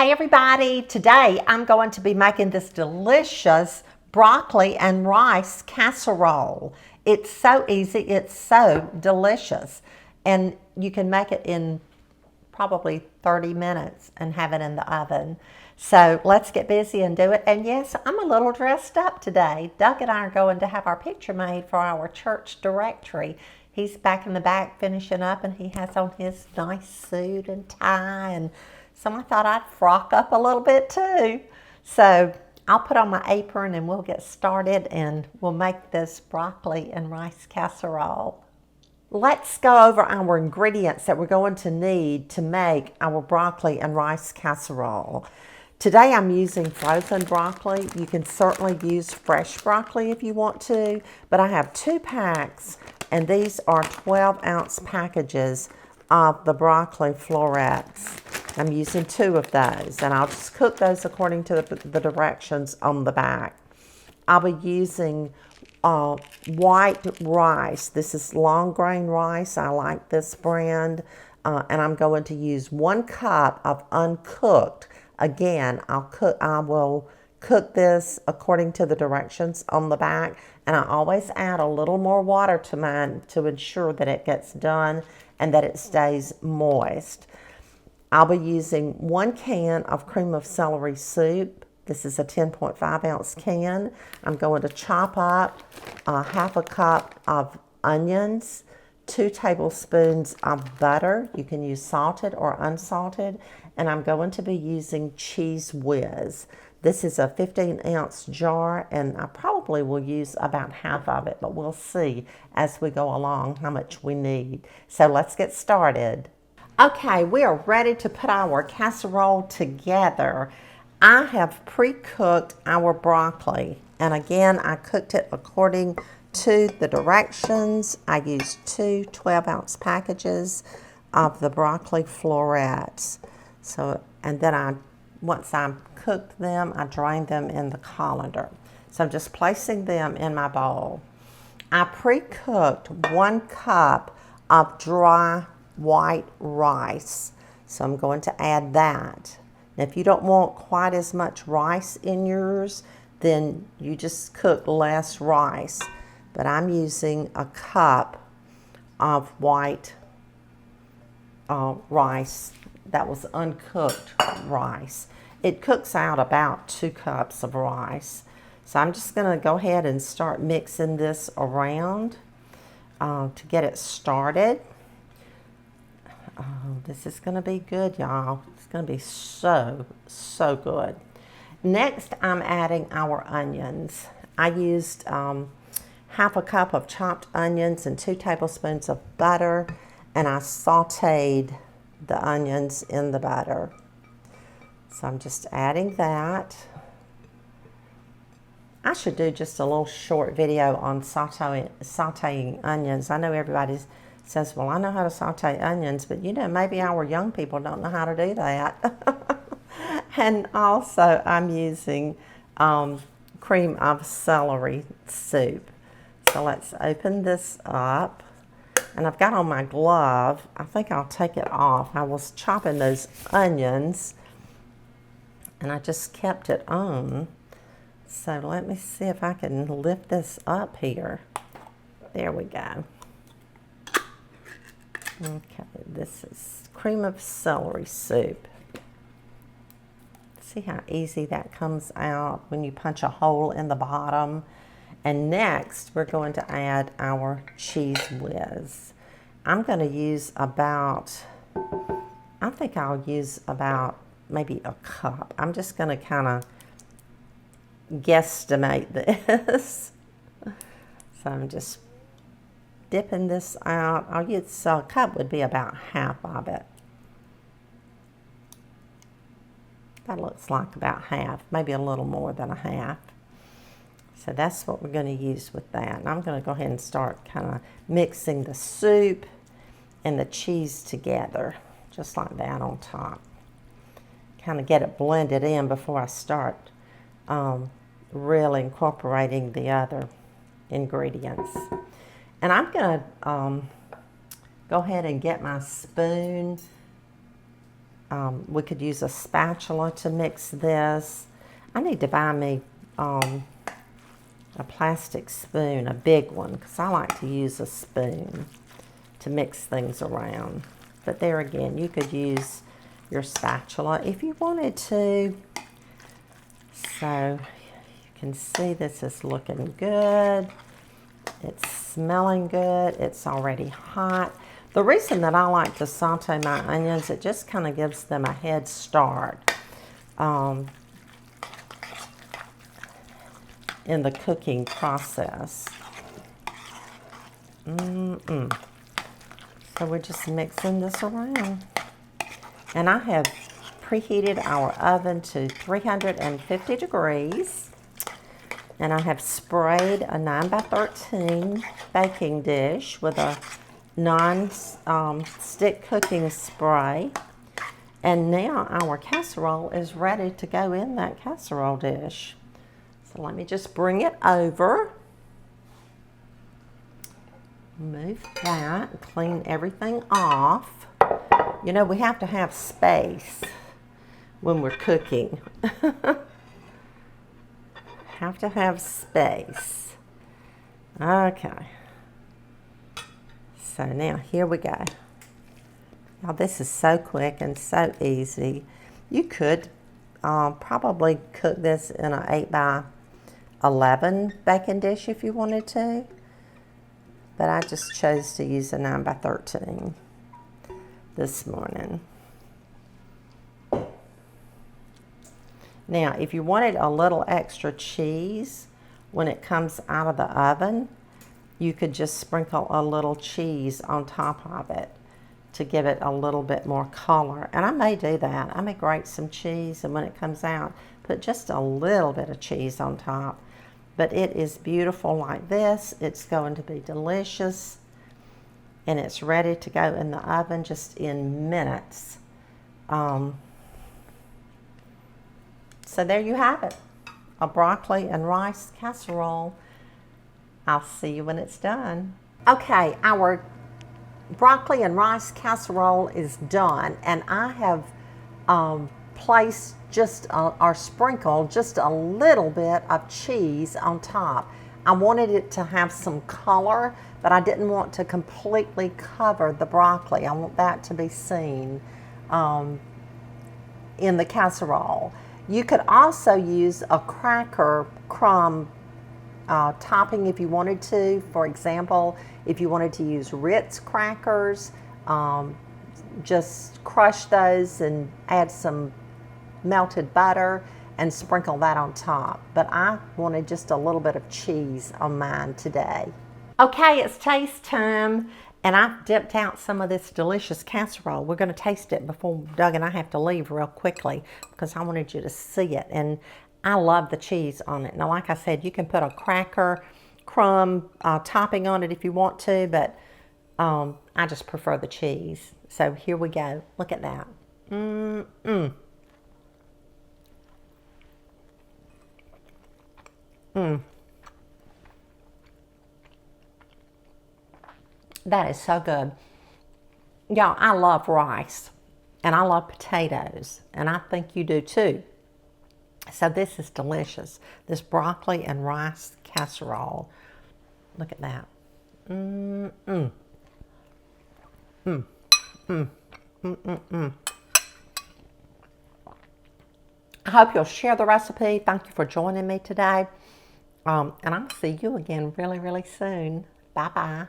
Hey everybody, today I'm going to be making this delicious broccoli and rice casserole. It's so easy, it's so delicious, and you can make it in probably 30 minutes and have it in the oven. So let's get busy and do it. And yes, I'm a little dressed up today. Doug and I are going to have our picture made for our church directory. He's back in the back finishing up, and he has on his nice suit and tie, and so I thought I'd frock up a little bit too. So I'll put on my apron and we'll get started, and we'll make this broccoli and rice casserole. Let's go over our ingredients that we're going to need to make our broccoli and rice casserole. Today I'm using frozen broccoli. You can certainly use fresh broccoli if you want to, but I have 2 packs, and these are 12-ounce packages of the broccoli florets. I'm using 2 of those, and I'll just cook those according to the directions on the back. I'll be using white rice. This is long grain rice. I like this brand, and I'm going to use 1 cup of uncooked. Again, I will cook this according to the directions on the back, and I always add a little more water to mine to ensure that it gets done and that it stays moist. I'll be using 1 can of cream of celery soup. This is a 10.5-ounce can. I'm going to chop up half a cup of onions, 2 tablespoons of butter. You can use salted or unsalted. And I'm going to be using Cheese Whiz. This is a 15-ounce jar, and I probably will use about half of it, but we'll see as we go along how much we need. So let's get started. Okay, we are ready to put our casserole together. I have pre-cooked our broccoli, and again, I cooked it according to the directions. I used 2 12-ounce packages of the broccoli florets. So, and then once I cooked them, I drained them in the colander. So I'm just placing them in my bowl. I pre-cooked 1 cup of dry white rice. So I'm going to add that. Now, if you don't want quite as much rice in yours, then you just cook less rice. But I'm using a cup of white rice that was uncooked rice. It cooks out about 2 cups of rice. So I'm just going to go ahead and start mixing this around to get it started. Oh, this is going to be good, y'all. It's going to be so, so good. Next, I'm adding our onions. I used half a cup of chopped onions and 2 tablespoons of butter, and I sauteed the onions in the butter. So I'm just adding that. I should do just a little short video on sauteing onions. I know everybody says, well, I know how to saute onions, but you know, maybe our young people don't know how to do that. And also I'm using cream of celery soup. So let's open this up. And I've got on my glove. I think I'll take it off. I was chopping those onions, and I just kept it on. So let me see if I can lift this up here. There we go. Okay, this is cream of celery soup. See how easy that comes out when you punch a hole in the bottom. And next, we're going to add our Cheese Whiz. I'm going to use about, I think I'll use about maybe a cup. I'm just going to kind of guesstimate this. So I'm just dipping this out. I'll use a cup would be about half of it. That looks like about half, maybe a little more than a half. So that's what we're going to use with that. And I'm going to go ahead and start kind of mixing the soup and the cheese together, just like that on top. Kind of get it blended in before I start really incorporating the other ingredients. And I'm going to go ahead and get my spoon We could use a spatula to mix this. I need to buy me a plastic spoon, a big one, because I like to use a spoon to mix things around. But there again, you could use your spatula if you wanted to. So you can see this is looking good. It's smelling good. It's already hot. The reason that I like to saute my onions, it just kind of gives them a head start in the cooking process. So we're just mixing this around. And I have preheated our oven to 350 degrees. And I have sprayed a 9x13 baking dish with a non-stick cooking spray. And now our casserole is ready to go in that casserole dish. So let me just bring it over. Move that and clean everything off. You know, we have to have space when we're cooking. Have to have space. Okay. So now here we go. Now this is so quick and so easy. You could probably cook this in an 8x11 baking dish if you wanted to. But I just chose to use a 9x13 this morning. Now, if you wanted a little extra cheese when it comes out of the oven, you could just sprinkle a little cheese on top of it to give it a little bit more color. And I may do that. I may grate some cheese, and when it comes out, put just a little bit of cheese on top. But it is beautiful like this. It's going to be delicious. And it's ready to go in the oven just in minutes. So there you have it. A broccoli and rice casserole. I'll see you when it's done. Okay, our broccoli and rice casserole is done. And I have placed or sprinkled just a little bit of cheese on top. I wanted it to have some color, but I didn't want to completely cover the broccoli. I want that to be seen in the casserole. You could also use a cracker crumb topping if you wanted to. For example, if you wanted to use Ritz crackers, just crush those and add some melted butter and sprinkle that on top. But I wanted just a little bit of cheese on mine today. Okay, it's taste time, and I've dipped out some of this delicious casserole. We're going to taste it before Doug and I have to leave real quickly because I wanted you to see it, and I love the cheese on it. Now, like I said, you can put a cracker crumb topping on it if you want to, but I just prefer the cheese. So here we go. Look at that. That is so good. Y'all, I love rice and I love potatoes, and I think you do too. So this is delicious. This broccoli and rice casserole. Look at that. I hope you'll share the recipe. Thank you for joining me today. And I'll see you again really, really soon. Bye-bye.